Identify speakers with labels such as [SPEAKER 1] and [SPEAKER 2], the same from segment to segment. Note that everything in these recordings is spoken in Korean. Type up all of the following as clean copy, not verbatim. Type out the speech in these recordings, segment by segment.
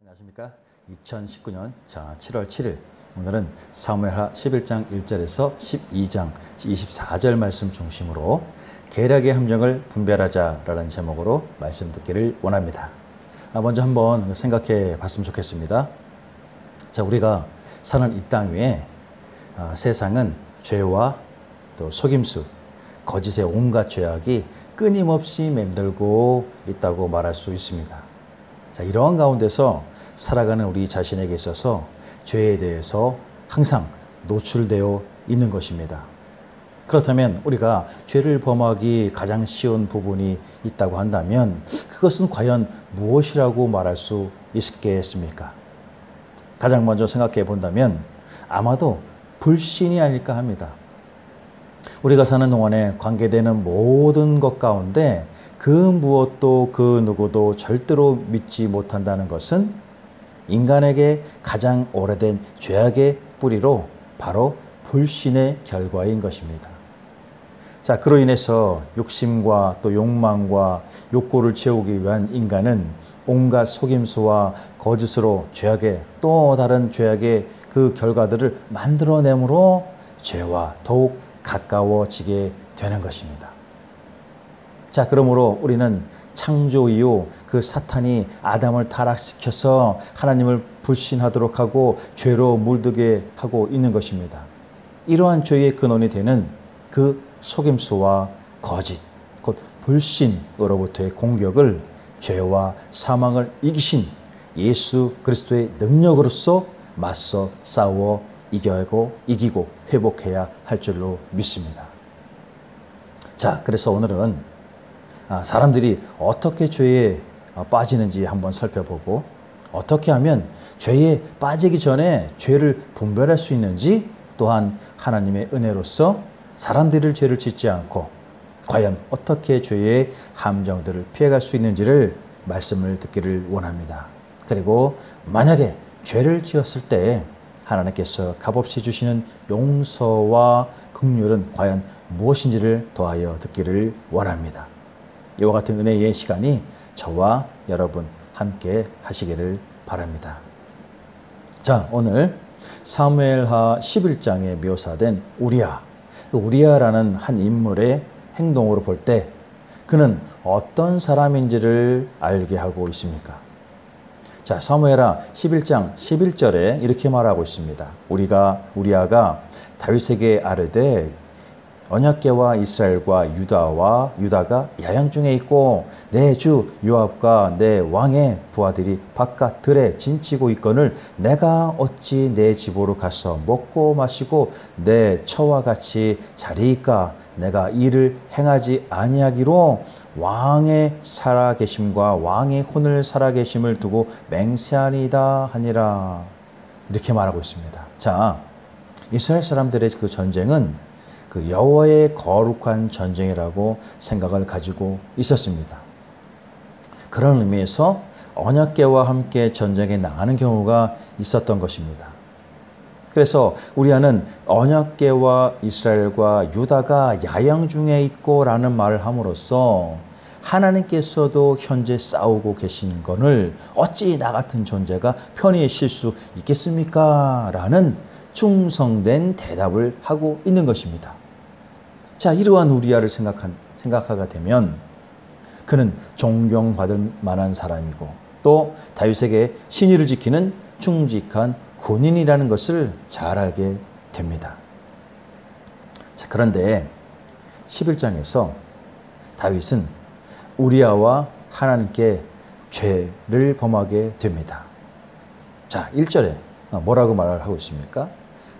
[SPEAKER 1] 안녕하십니까. 2019년 7월 7일 오늘은 사무엘하 11장 1절에서 12장 24절 말씀 중심으로 계략의 함정을 분별하자라는 제목으로 말씀 듣기를 원합니다. 먼저 한번 생각해 봤으면 좋겠습니다. 자, 우리가 사는 이 땅 위에 세상은 죄와 또 속임수, 거짓의 온갖 죄악이 끊임없이 맴돌고 있다고 말할 수 있습니다. 자, 이러한 가운데서 살아가는 우리 자신에게 있어서 죄에 대해서 항상 노출되어 있는 것입니다. 그렇다면 우리가 죄를 범하기 가장 쉬운 부분이 있다고 한다면 그것은 과연 무엇이라고 말할 수 있겠습니까? 가장 먼저 생각해 본다면 아마도 불신이 아닐까 합니다. 우리가 사는 동안에 관계되는 모든 것 가운데 그 무엇도 그 누구도 절대로 믿지 못한다는 것은 인간에게 가장 오래된 죄악의 뿌리로 바로 불신의 결과인 것입니다. 자, 그로 인해서 욕심과 또 욕망과 욕구를 채우기 위한 인간은 온갖 속임수와 거짓으로 죄악의 또 다른 죄악의 그 결과들을 만들어내므로 죄와 더욱 가까워지게 되는 것입니다. 자, 그러므로 우리는 창조 이후 그 사탄이 아담을 타락시켜서 하나님을 불신하도록 하고 죄로 물들게 하고 있는 것입니다. 이러한 죄의 근원이 되는 그 속임수와 거짓, 곧 불신으로부터의 공격을 죄와 사망을 이기신 예수 그리스도의 능력으로서 맞서 싸워 이기고 회복해야 할 줄로 믿습니다. 자, 그래서 오늘은 사람들이 어떻게 죄에 빠지는지 한번 살펴보고 어떻게 하면 죄에 빠지기 전에 죄를 분별할 수 있는지, 또한 하나님의 은혜로서 사람들이 죄를 짓지 않고 과연 어떻게 죄의 함정들을 피해갈 수 있는지를 말씀을 듣기를 원합니다. 그리고 만약에 죄를 지었을 때 하나님께서 값없이 주시는 용서와 긍휼은 과연 무엇인지를 더하여 듣기를 원합니다. 이와 같은 은혜의 시간이 저와 여러분 함께 하시기를 바랍니다. 자, 오늘 사무엘하 11장에 묘사된 우리아라는 한 인물의 행동으로 볼 때 그는 어떤 사람인지를 알게 하고 있습니까? 자, 사무엘하 11장 11절에 이렇게 말하고 있습니다. 우리아가 다윗에게 아뢰되 언약궤와 이스라엘과 유다가 야영 중에 있고 내 주 요압과 내 왕의 부하들이 바깥 들에 진치고 있거늘 내가 어찌 내 집으로 가서 먹고 마시고 내 처와 같이 자리이까? 내가 이를 행하지 아니하기로 왕의 살아계심과 왕의 혼을 살아계심을 두고 맹세하니이다 하니라. 이렇게 말하고 있습니다. 자, 이스라엘 사람들의 그 전쟁은 그 여호와의 거룩한 전쟁이라고 생각을 가지고 있었습니다. 그런 의미에서 언약궤와 함께 전쟁에 나가는 경우가 있었던 것입니다. 그래서 우리아는 언약궤와 이스라엘과 유다가 야영 중에 있고 라는 말을 함으로써 하나님께서도 현재 싸우고 계신 것을 어찌 나 같은 존재가 편히 쉴 수 있겠습니까? 라는 충성된 대답을 하고 있는 것입니다. 자, 이러한 우리아를 생각하게 되면 그는 존경받을 만한 사람이고 또 다윗에게 신의를 지키는 충직한 군인이라는 것을 잘 알게 됩니다. 자, 그런데 11장에서 다윗은 우리아와 하나님께 죄를 범하게 됩니다. 자, 1절에 뭐라고 말을 하고 있습니까?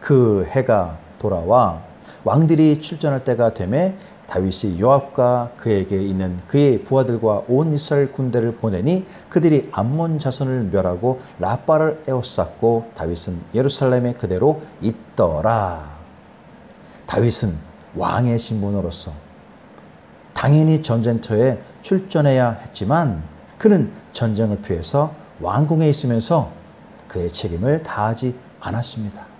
[SPEAKER 1] 그 해가 돌아와 왕들이 출전할 때가 되매 다윗이 요압과 그에게 있는 그의 부하들과 온 이스라엘 군대를 보내니 그들이 암몬 자손을 멸하고 라빠를 에워쌌고 다윗은 예루살렘에 그대로 있더라. 다윗은 왕의 신분으로서 당연히 전쟁터에 출전해야 했지만 그는 전쟁을 피해서 왕궁에 있으면서 그의 책임을 다하지 않았습니다.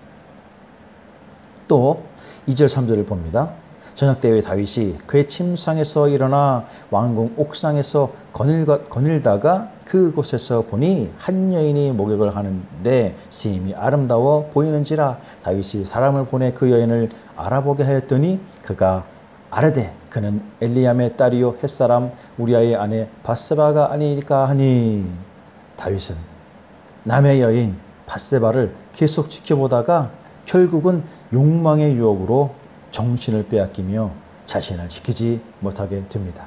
[SPEAKER 1] 또 2절 3절을 봅니다. 저녁 때에 다윗이 그의 침상에서 일어나 왕궁 옥상에서 거닐다가 그곳에서 보니 한 여인이 목욕을 하는데 심히 아름다워 보이는지라 다윗이 사람을 보내 그 여인을 알아보게 하였더니 그가 아르되 그는 엘리암의 딸이요 햇사람 우리아의 아내 밧세바가 아니니까 하니 다윗은 남의 여인 밧세바를 계속 지켜보다가 결국은 욕망의 유혹으로 정신을 빼앗기며 자신을 지키지 못하게 됩니다.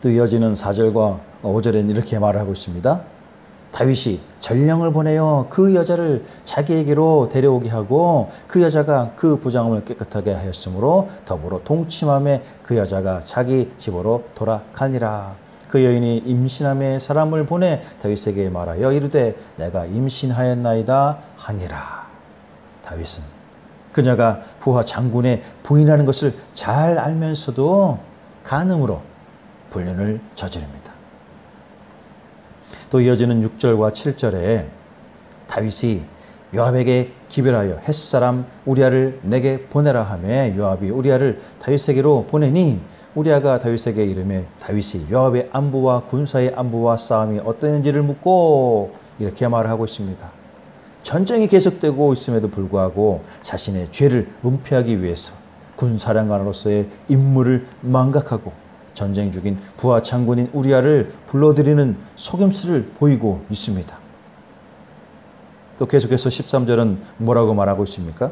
[SPEAKER 1] 또 이어지는 4절과 5절에는 이렇게 말하고 있습니다. 다윗이 전령을 보내어 그 여자를 자기에게로 데려오게 하고 그 여자가 그 부장을 깨끗하게 하였으므로 더불어 동침함에 그 여자가 자기 집으로 돌아가니라. 그 여인이 임신함에 사람을 보내 다윗에게 말하여 이르되 내가 임신하였나이다 하니라. 다윗은 그녀가 부하 장군의 부인이라는 것을 잘 알면서도 간음으로 불륜을 저지릅니다. 또 이어지는 6절과 7절에 다윗이 요압에게 기별하여 햇사람 우리아를 내게 보내라 하매 요압이 우리아를 다윗에게로 보내니 우리아가 다윗에게 이르매 다윗이 요압의 안부와 군사의 안부와 싸움이 어떠는지를 묻고 이렇게 말하고 있습니다. 전쟁이 계속되고 있음에도 불구하고 자신의 죄를 은폐하기 위해서 군사령관으로서의 임무를 망각하고 전쟁 중인 부하 장군인 우리아를 불러들이는 속임수를 보이고 있습니다. 또 계속해서 13절은 뭐라고 말하고 있습니까?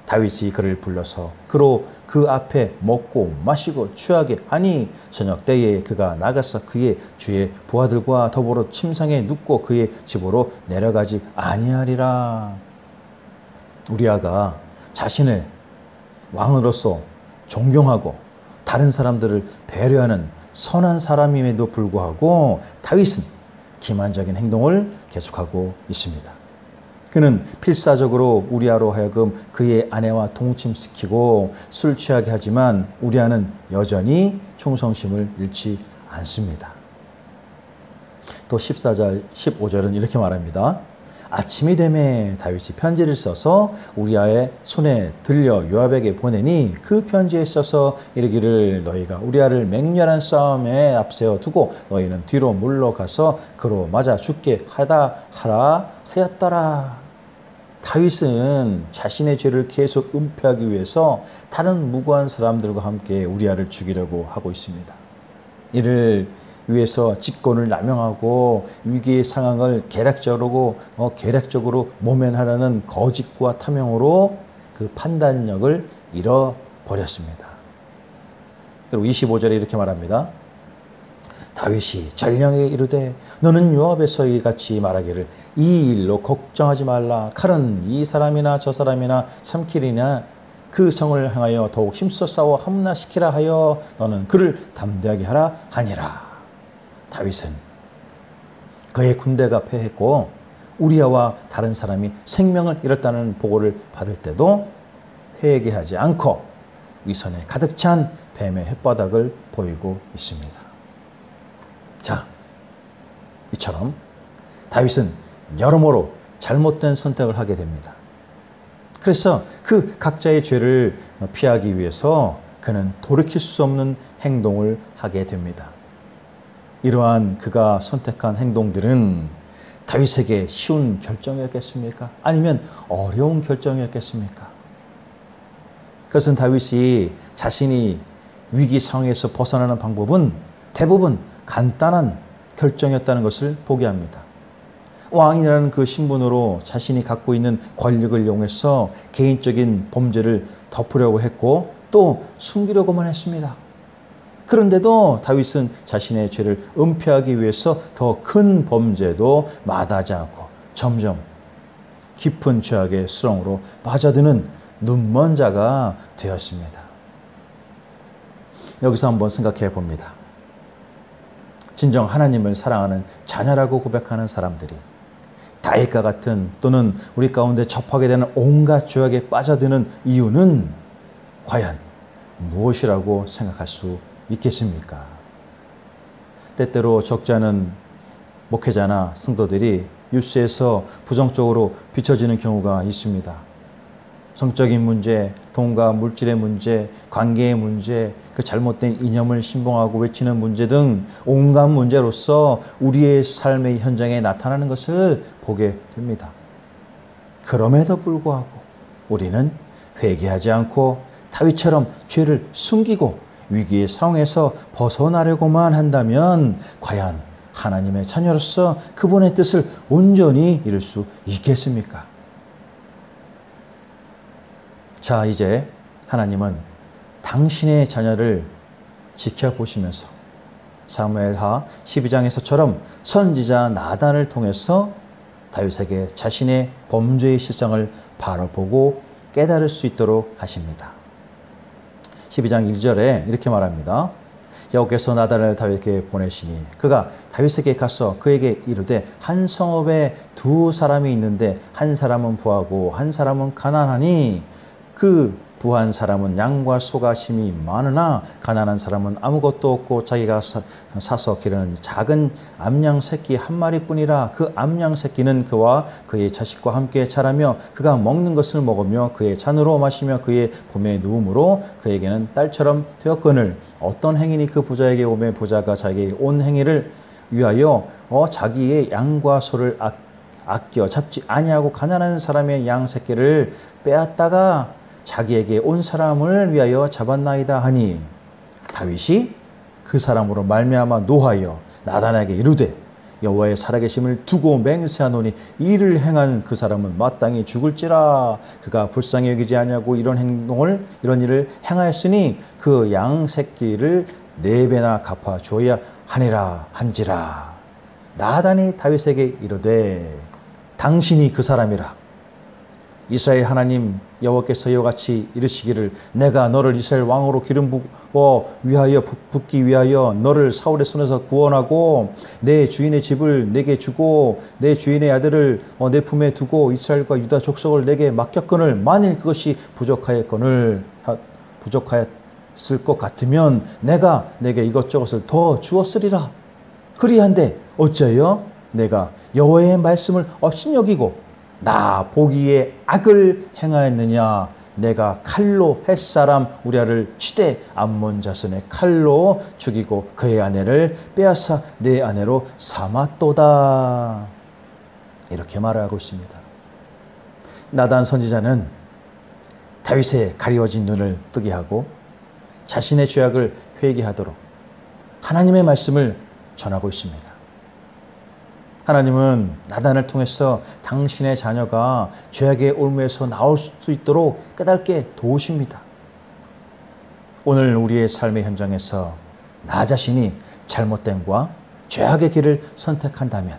[SPEAKER 1] 다윗이 그를 불러서 그로 그 앞에 먹고 마시고 취하게 하니 저녁 때에 그가 나가서 그의 주의 부하들과 더불어 침상에 눕고 그의 집으로 내려가지 아니하리라. 우리아가 자신을 왕으로서 존경하고 다른 사람들을 배려하는 선한 사람임에도 불구하고 다윗은 기만적인 행동을 계속하고 있습니다. 그는 필사적으로 우리아로 하여금 그의 아내와 동침시키고 술 취하게 하지만 우리아는 여전히 충성심을 잃지 않습니다. 또 14절, 15절은 이렇게 말합니다. 아침이 되매 다윗이 편지를 써서 우리아의 손에 들려 요압에게 보내니 그 편지에 써서 이르기를 너희가 우리아를 맹렬한 싸움에 앞세워 두고 너희는 뒤로 물러가서 그로 맞아 죽게 하라 하였더라. 다윗은 자신의 죄를 계속 은폐하기 위해서 다른 무고한 사람들과 함께 우리아를 죽이려고 하고 있습니다. 이를 위해서 직권을 남용하고 위기의 상황을 계략적으로 모면하려는 거짓과 탐욕으로 그 판단력을 잃어버렸습니다. 그리고 25절에 이렇게 말합니다. 다윗이 전령에게 이르되 너는 요압의 같이 말하기를 이 일로 걱정하지 말라. 칼은 이 사람이나 저 사람이나 삼키리나 그 성을 향하여 더욱 힘써 싸워 함나시키라 하여 너는 그를 담대하게 하라 하니라. 다윗은 그의 군대가 패했고 우리아와 다른 사람이 생명을 잃었다는 보고를 받을 때도 회개하지 않고 위선에 가득 찬 뱀의 혓바닥을 보이고 있습니다. 자, 이처럼 다윗은 여러모로 잘못된 선택을 하게 됩니다. 그래서 그 각자의 죄를 피하기 위해서 그는 돌이킬 수 없는 행동을 하게 됩니다. 이러한 그가 선택한 행동들은 다윗에게 쉬운 결정이었겠습니까? 아니면 어려운 결정이었겠습니까? 그것은 다윗이 자신이 위기 상황에서 벗어나는 방법은 대부분 간단한 결정이었다는 것을 보게 합니다. 왕이라는 그 신분으로 자신이 갖고 있는 권력을 이용해서 개인적인 범죄를 덮으려고 했고 또 숨기려고만 했습니다. 그런데도 다윗은 자신의 죄를 은폐하기 위해서 더 큰 범죄도 마다하지 않고 점점 깊은 죄악의 수렁으로 빠져드는 눈먼 자가 되었습니다. 여기서 한번 생각해 봅니다. 진정 하나님을 사랑하는 자녀라고 고백하는 사람들이 다윗과 같은 또는 우리 가운데 접하게 되는 온갖 죄악에 빠져드는 이유는 과연 무엇이라고 생각할 수 있겠습니까? 때때로 적지 않은 목회자나 성도들이 뉴스에서 부정적으로 비춰지는 경우가 있습니다. 성적인 문제, 돈과 물질의 문제, 관계의 문제, 그 잘못된 이념을 신봉하고 외치는 문제 등 온갖 문제로서 우리의 삶의 현장에 나타나는 것을 보게 됩니다. 그럼에도 불구하고 우리는 회개하지 않고 다윗처럼 죄를 숨기고 위기의 상황에서 벗어나려고만 한다면 과연 하나님의 자녀로서 그분의 뜻을 온전히 이룰 수 있겠습니까? 자, 이제 하나님은 당신의 자녀를 지켜보시면서 사무엘하 12장에서처럼 선지자 나단을 통해서 다윗에게 자신의 범죄의 실상을 바라보고 깨달을 수 있도록 하십니다. 12장 1절에 이렇게 말합니다. 여호와께서 나단을 다윗에게 보내시니 그가 다윗에게 가서 그에게 이르되 한 성읍에 두 사람이 있는데 한 사람은 부하고 한 사람은 가난하니 그 부한 사람은 양과 소가 심이 많으나 가난한 사람은 아무것도 없고 자기가 사서 기르는 작은 암양 새끼 한 마리뿐이라. 그 암양 새끼는 그와 그의 자식과 함께 자라며 그가 먹는 것을 먹으며 그의 잔으로 마시며 그의 봄에 누움으로 그에게는 딸처럼 되었거늘 어떤 행인이 그 부자에게 오매 부자가 자기의 온 행위를 위하여 자기의 양과 소를 아껴 잡지 아니하고 가난한 사람의 양 새끼를 빼앗다가 자기에게 온 사람을 위하여 잡았나이다 하니 다윗이 그 사람으로 말미암아 노하여 나단에게 이르되 여호와의 살아계심을 두고 맹세하노니 이를 행한 그 사람은 마땅히 죽을지라. 그가 불쌍히 여기지 아니하고 이런 일을 행하였으니 그 양 새끼를 4배나 갚아 주어야 하니라 한지라. 나단이 다윗에게 이르되 당신이 그 사람이라. 이스라엘 하나님 여호와께서 이와 같이 이르시기를 내가 너를 이스라엘 왕으로 기름 부어 위하여 붓기 위하여 너를 사울의 손에서 구원하고 내 주인의 집을 내게 주고 내 주인의 아들을 내 품에 두고 이스라엘과 유다 족속을 내게 맡겼거늘 만일 그것이 부족하였을 것 같으면 내가 내게 이것저것을 더 주었으리라. 그리한데 어찌하여 내가 여호와의 말씀을 업신여기고 나 보기에 악을 행하였느냐. 내가 칼로 햇사람 우리아를 치되 암몬 자손의 칼로 죽이고 그의 아내를 빼앗아 내 아내로 삼았도다. 이렇게 말하고 있습니다. 나단 선지자는 다윗의 가리워진 눈을 뜨게 하고 자신의 죄악을 회개하도록 하나님의 말씀을 전하고 있습니다. 하나님은 나단을 통해서 당신의 자녀가 죄악의 올무에서 나올 수 있도록 깨닫게 도우십니다. 오늘 우리의 삶의 현장에서 나 자신이 잘못됨과 죄악의 길을 선택한다면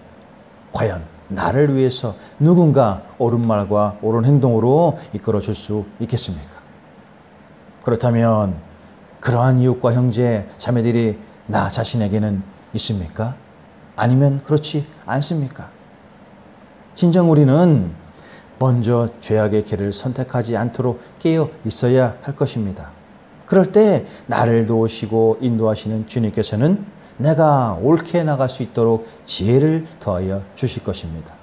[SPEAKER 1] 과연 나를 위해서 누군가 옳은 말과 옳은 행동으로 이끌어 줄 수 있겠습니까? 그렇다면 그러한 이웃과 형제, 자매들이 나 자신에게는 있습니까? 아니면 그렇지 않습니까? 진정 우리는 먼저 죄악의 길을 선택하지 않도록 깨어 있어야 할 것입니다. 그럴 때 나를 도우시고 인도하시는 주님께서는 내가 옳게 나갈 수 있도록 지혜를 더하여 주실 것입니다.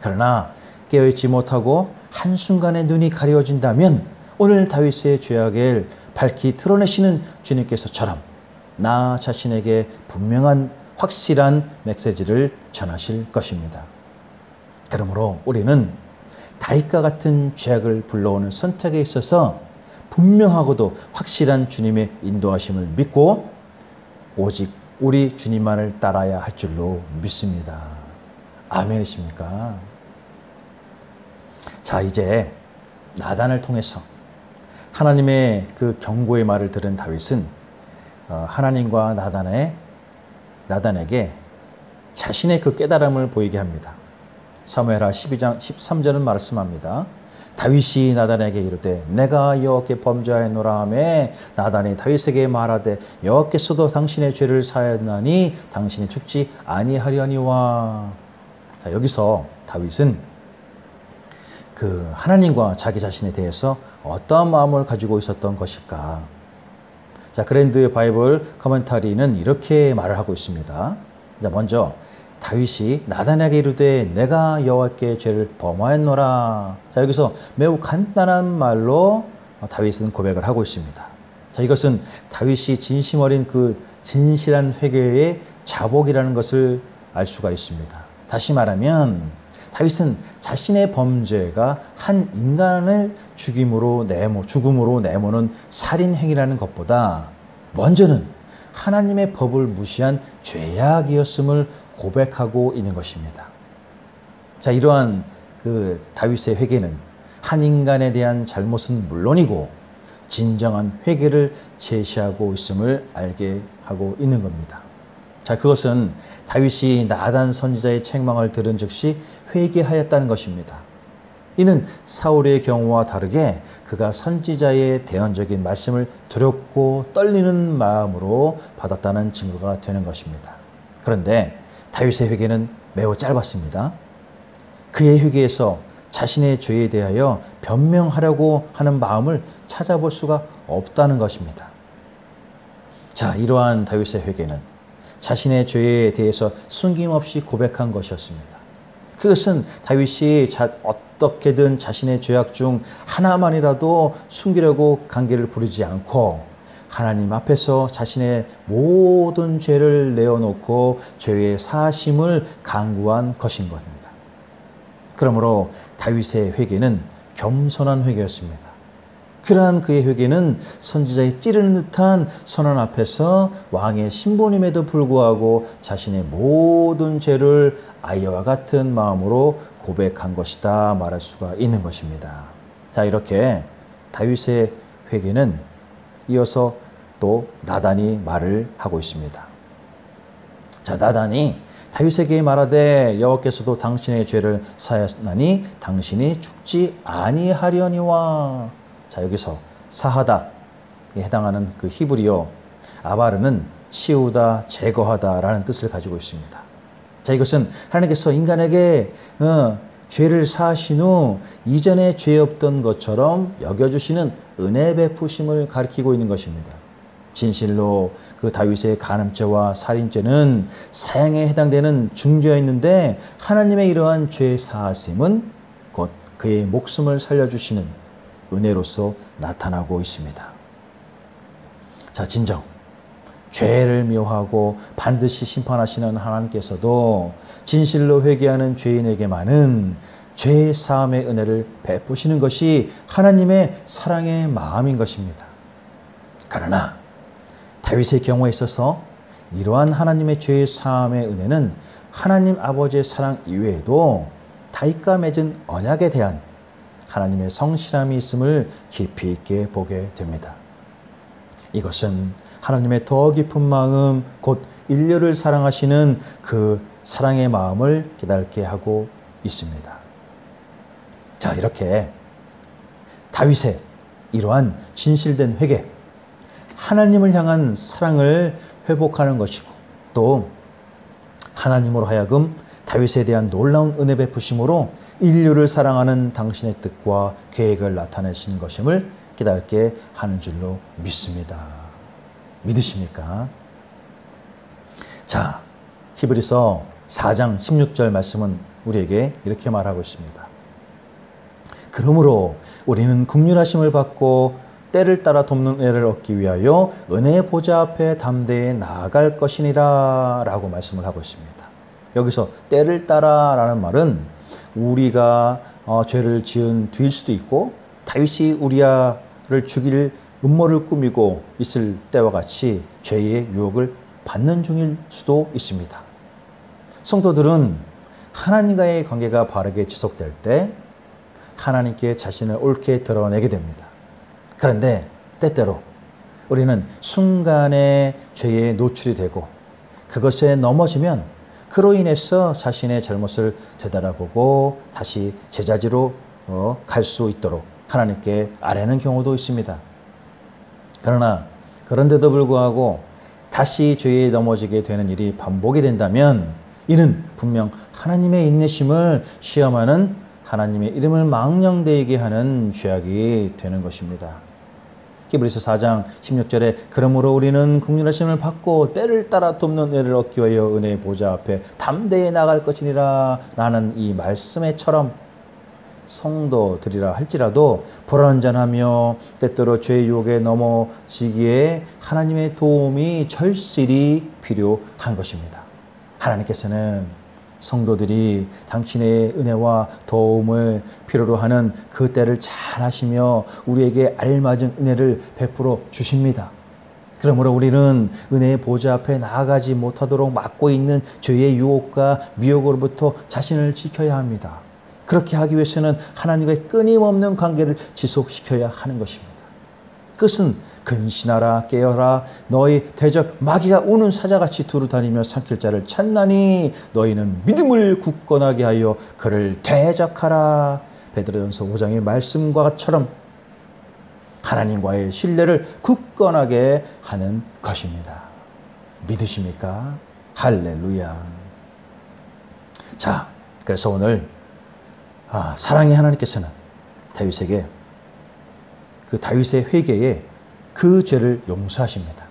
[SPEAKER 1] 그러나 깨어있지 못하고 한순간에 눈이 가려진다면 오늘 다윗의 죄악을 밝히 드러내시는 주님께서처럼 나 자신에게 분명한 확실한 메시지를 전하실 것입니다. 그러므로 우리는 다윗과 같은 죄악을 불러오는 선택에 있어서 분명하고도 확실한 주님의 인도하심을 믿고 오직 우리 주님만을 따라야 할 줄로 믿습니다. 아멘이십니까? 자, 이제 나단을 통해서 하나님의 그 경고의 말을 들은 다윗은 하나님과 나단에게 자신의 그 깨달음을 보이게 합니다. 사무엘하 12장 13절은 말씀합니다. 다윗이 나단에게 이르되 내가 여호와께 범죄하였노라 하매 나단이 다윗에게 말하되 여호와께서도 당신의 죄를 사하였나니 당신이 죽지 아니하려니와. 자, 여기서 다윗은 그 하나님과 자기 자신에 대해서 어떠한 마음을 가지고 있었던 것일까? 자, 그랜드 바이블 커멘터리는 이렇게 말을 하고 있습니다. 먼저 다윗이 나단에게 이르되 내가 여호와께 죄를 범하였노라. 자, 여기서 매우 간단한 말로 다윗은 고백을 하고 있습니다. 자, 이것은 다윗이 진심 어린 그 진실한 회개의 자복이라는 것을 알 수가 있습니다. 다시 말하면 다윗은 자신의 범죄가 한 인간을 죽음으로 내모는 살인 행위라는 것보다 먼저는 하나님의 법을 무시한 죄악이었음을 고백하고 있는 것입니다. 자, 이러한 그 다윗의 회개는 한 인간에 대한 잘못은 물론이고 진정한 회개를 제시하고 있음을 알게 하고 있는 겁니다. 자, 그것은 다윗이 나단 선지자의 책망을 들은 즉시 회개하였다는 것입니다. 이는 사울의 경우와 다르게 그가 선지자의 대언적인 말씀을 두렵고 떨리는 마음으로 받았다는 증거가 되는 것입니다. 그런데 다윗의 회개는 매우 짧았습니다. 그의 회개에서 자신의 죄에 대하여 변명하려고 하는 마음을 찾아볼 수가 없다는 것입니다. 자, 이러한 다윗의 회개는 자신의 죄에 대해서 숨김없이 고백한 것이었습니다. 그것은 다윗이 어떻게든 자신의 죄악 중 하나만이라도 숨기려고 간계를 부리지 않고 하나님 앞에서 자신의 모든 죄를 내어놓고 죄의 사심을 간구한 것인 겁니다. 그러므로 다윗의 회개는 겸손한 회개였습니다. 그러한 그의 회개는 선지자의 찌르는 듯한 선언 앞에서 왕의 신부님에도 불구하고 자신의 모든 죄를 아이와 같은 마음으로 고백한 것이다 말할 수가 있는 것입니다. 자, 이렇게 다윗의 회개는 이어서 또 나단이 말을 하고 있습니다. 자, 나단이 다윗에게 말하되 여호와께서도 당신의 죄를 사하였나니 당신이 죽지 아니하려니와. 자, 여기서 사하다에 해당하는 그 히브리어 아바르는 치우다, 제거하다라는 뜻을 가지고 있습니다. 자, 이것은 하나님께서 인간에게 죄를 사하신 후 이전에 죄 없던 것처럼 여겨주시는 은혜 베푸심을 가리키고 있는 것입니다. 진실로 그 다윗의 간음죄와 살인죄는 사형에 해당되는 중죄였는데 하나님의 이러한 죄 사하심은 곧 그의 목숨을 살려주시는 은혜로서 나타나고 있습니다. 자, 진정 죄를 미워하고 반드시 심판하시는 하나님께서도 진실로 회개하는 죄인에게만은 죄 사함의 은혜를 베푸시는 것이 하나님의 사랑의 마음인 것입니다. 그러나 다윗의 경우에 있어서 이러한 하나님의 죄 사함의 은혜는 하나님 아버지의 사랑 이외에도 다윗과 맺은 언약에 대한 하나님의 성실함이 있음을 깊이 있게 보게 됩니다. 이것은 하나님의 더 깊은 마음, 곧 인류를 사랑하시는 그 사랑의 마음을 깨닫게 하고 있습니다. 자, 이렇게 다윗의 이러한 진실된 회개, 하나님을 향한 사랑을 회복하는 것이고 또 하나님으로 하여금 다윗에 대한 놀라운 은혜 베푸심으로 인류를 사랑하는 당신의 뜻과 계획을 나타내신 것임을 깨닫게 하는 줄로 믿습니다. 믿으십니까? 자, 히브리서 4장 16절 말씀은 우리에게 이렇게 말하고 있습니다. 그러므로 우리는 긍휼하심을 받고 때를 따라 돕는 은혜를 얻기 위하여 은혜의 보좌 앞에 담대히 나아갈 것이니라 라고 말씀을 하고 있습니다. 여기서 때를 따라 라는 말은 우리가 죄를 지은 뒤일 수도 있고 다윗이 우리아를 죽일 음모를 꾸미고 있을 때와 같이 죄의 유혹을 받는 중일 수도 있습니다. 성도들은 하나님과의 관계가 바르게 지속될 때 하나님께 자신을 옳게 드러내게 됩니다. 그런데 때때로 우리는 순간의 죄에 노출이 되고 그것에 넘어지면 그로 인해서 자신의 잘못을 되돌아보고 다시 제자지로 갈 수 있도록 하나님께 아뢰는 경우도 있습니다. 그러나 그런데도 불구하고 다시 죄에 넘어지게 되는 일이 반복이 된다면 이는 분명 하나님의 인내심을 시험하는 하나님의 이름을 망령되게 하는 죄악이 되는 것입니다. 히브리서 4장 16절에 그러므로 우리는 긍휼하심을 받고 때를 따라 돕는 은혜를 얻기 위하여 은혜의 보좌 앞에 담대히 나갈 것이니라 라는 이 말씀에처럼 성도들이라 할지라도 불완전하며 때때로 죄의 유혹에 넘어지기에 하나님의 도움이 절실히 필요한 것입니다. 하나님께서는 성도들이 당신의 은혜와 도움을 필요로 하는 그 때를 잘 아시며 우리에게 알맞은 은혜를 베풀어 주십니다. 그러므로 우리는 은혜의 보좌 앞에 나아가지 못하도록 막고 있는 죄의 유혹과 미혹으로부터 자신을 지켜야 합니다. 그렇게 하기 위해서는 하나님과의 끊임없는 관계를 지속시켜야 하는 것입니다. 그것은 근신하라 깨어라 너희 대적 마귀가 우는 사자같이 두루다니며 삼킬 자를 찾나니 너희는 믿음을 굳건하게 하여 그를 대적하라. 베드로전서 5장의 말씀과처럼 하나님과의 신뢰를 굳건하게 하는 것입니다. 믿으십니까? 할렐루야. 자, 그래서 오늘 사랑의 하나님께서는 다윗에게 그 다윗의 회개에 그 죄를 용서하십니다.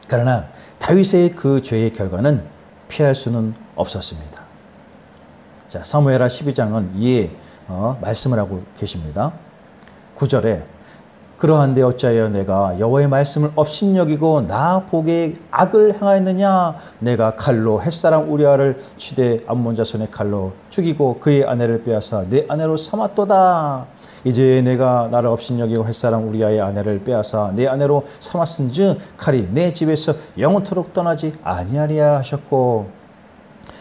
[SPEAKER 1] 그러나 다윗의 그 죄의 결과는 피할 수는 없었습니다. 자, 사무엘하 12장은 이에 말씀을 하고 계십니다. 9절에 그러한데 어찌하여 내가 여호와의 말씀을 업신여기고 나 보기에 악을 행하였느냐. 내가 칼로 햇사람 우리아를 치되 암몬 자손의 칼로 죽이고 그의 아내를 빼앗아 내 아내로 삼았도다. 이제 내가 나를 업신여기고 햇사람 우리아의 아내를 빼앗아 내 아내로 삼았은즉 칼이 내 집에서 영원토록 떠나지 아니하리야 하셨고,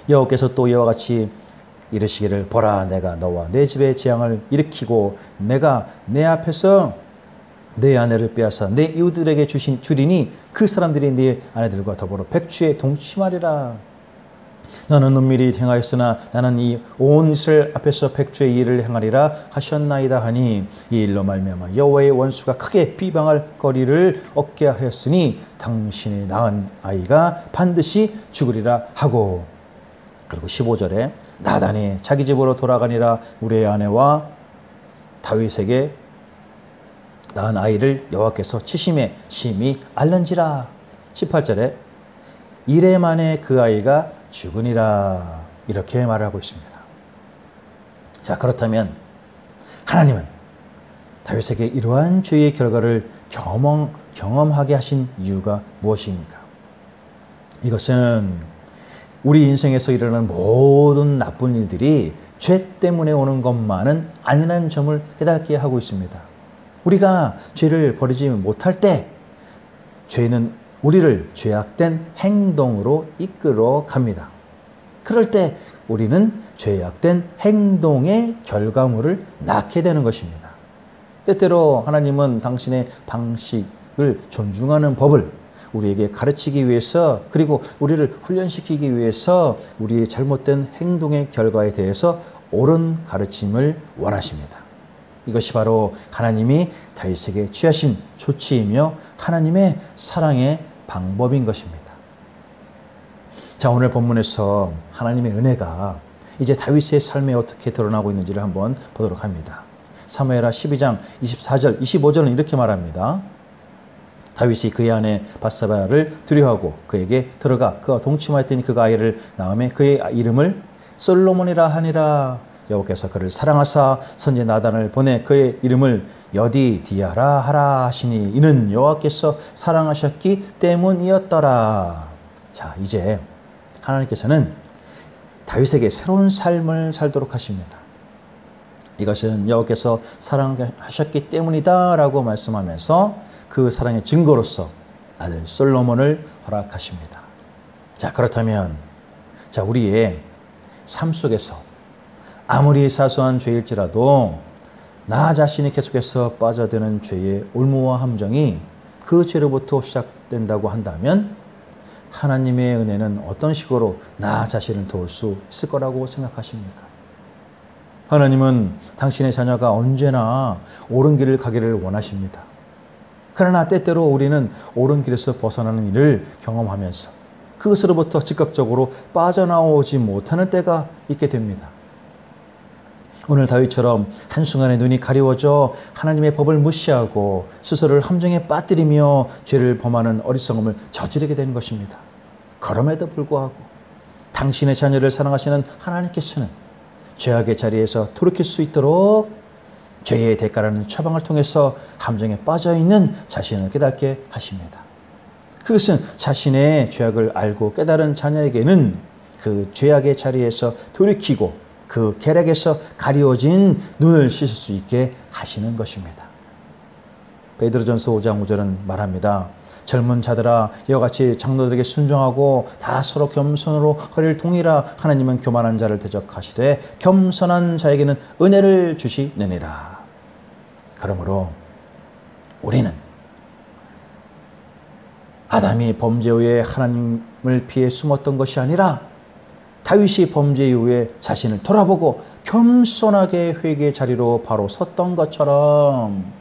[SPEAKER 1] 여호와께서 또 이와 같이 이르시기를 보라 내가 너와 내 집에 재앙을 일으키고 내가 내 앞에서 내 아내를 빼앗아 내 이웃들에게 주리니 그 사람들이 네 아내들과 더불어 백주에 동침하리라. 너는 은밀히 행하였으나 나는 이 온 이스라엘 앞에서 백주의 일을 행하리라 하셨나이다 하니 이 일로 말미암아 여호와의 원수가 크게 비방할 거리를 얻게 하였으니 당신이 낳은 아이가 반드시 죽으리라 하고. 그리고 15절에 나단이 자기 집으로 돌아가니라. 우리의 아내와 다윗에게 낳은 아이를 여호와께서 치심에 심히 알른지라. 18절에 이래 만에 그 아이가 죽으니라. 이렇게 말하고 있습니다. 자, 그렇다면 하나님은 다윗에게 이러한 죄의 결과를 경험하게 하신 이유가 무엇입니까? 이것은 우리 인생에서 일어나는 모든 나쁜 일들이 죄 때문에 오는 것만은 아니라는 점을 깨닫게 하고 있습니다. 우리가 죄를 버리지 못할 때 죄는 우리를 죄악된 행동으로 이끌어 갑니다. 그럴 때 우리는 죄악된 행동의 결과물을 낳게 되는 것입니다. 때때로 하나님은 당신의 방식을 존중하는 법을 우리에게 가르치기 위해서, 그리고 우리를 훈련시키기 위해서 우리의 잘못된 행동의 결과에 대해서 옳은 가르침을 원하십니다. 이것이 바로 하나님이 다윗에게 취하신 조치이며 하나님의 사랑의 방법인 것입니다. 자, 오늘 본문에서 하나님의 은혜가 이제 다윗의 삶에 어떻게 드러나고 있는지를 한번 보도록 합니다. 사무엘하 12장 24절, 25절은 이렇게 말합니다. 다윗이 그의 아내 밧세바를 두려워하고 그에게 들어가 그와 동침하였더니 그가 아이를 낳음에 그의 이름을 솔로몬이라 하니라. 여호와께서 그를 사랑하사 선지 나단을 보내 그의 이름을 여디디아라 하라 하시니 이는 여호와께서 사랑하셨기 때문이었더라. 자, 이제 하나님께서는 다윗에게 새로운 삶을 살도록 하십니다. 이것은 여호와께서 사랑하셨기 때문이다 라고 말씀하면서 그 사랑의 증거로서 아들 솔로몬을 허락하십니다. 자, 그렇다면 우리의 삶 속에서 아무리 사소한 죄일지라도 나 자신이 계속해서 빠져드는 죄의 올무와 함정이 그 죄로부터 시작된다고 한다면 하나님의 은혜는 어떤 식으로 나 자신을 도울 수 있을 거라고 생각하십니까? 하나님은 당신의 자녀가 언제나 옳은 길을 가기를 원하십니다. 그러나 때때로 우리는 옳은 길에서 벗어나는 일을 경험하면서 그것으로부터 즉각적으로 빠져나오지 못하는 때가 있게 됩니다. 오늘 다윗처럼 한순간에 눈이 가리워져 하나님의 법을 무시하고 스스로를 함정에 빠뜨리며 죄를 범하는 어리석음을 저지르게 되는 것입니다. 그럼에도 불구하고 당신의 자녀를 사랑하시는 하나님께서는 죄악의 자리에서 돌이킬 수 있도록 죄의 대가라는 처방을 통해서 함정에 빠져있는 자신을 깨닫게 하십니다. 그것은 자신의 죄악을 알고 깨달은 자녀에게는 그 죄악의 자리에서 돌이키고 그 계략에서 가리워진 눈을 씻을 수 있게 하시는 것입니다. 베드로전서 5장 5절은 말합니다. 젊은 자들아 이와 같이 장로들에게 순종하고 다 서로 겸손으로 허리를 동이라. 하나님은 교만한 자를 대적하시되 겸손한 자에게는 은혜를 주시느니라. 그러므로 우리는 아담이 범죄 후에 하나님을 피해 숨었던 것이 아니라 다윗이 범죄 이후에 자신을 돌아보고 겸손하게 회개의 자리로 바로 섰던 것처럼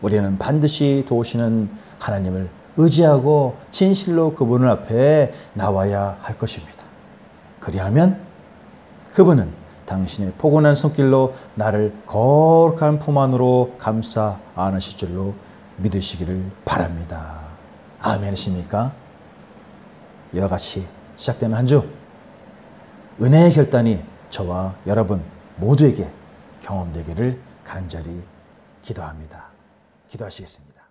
[SPEAKER 1] 우리는 반드시 도우시는 하나님을 의지하고 진실로 그분을 앞에 나와야 할 것입니다. 그리하면 그분은 당신의 포근한 손길로 나를 거룩한 품 안으로 감싸 안으실 줄로 믿으시기를 바랍니다. 아멘이십니까? 이와 같이 시작되는 한 주 은혜의 결단이 저와 여러분 모두에게 경험되기를 간절히 기도합니다. 기도하시겠습니다.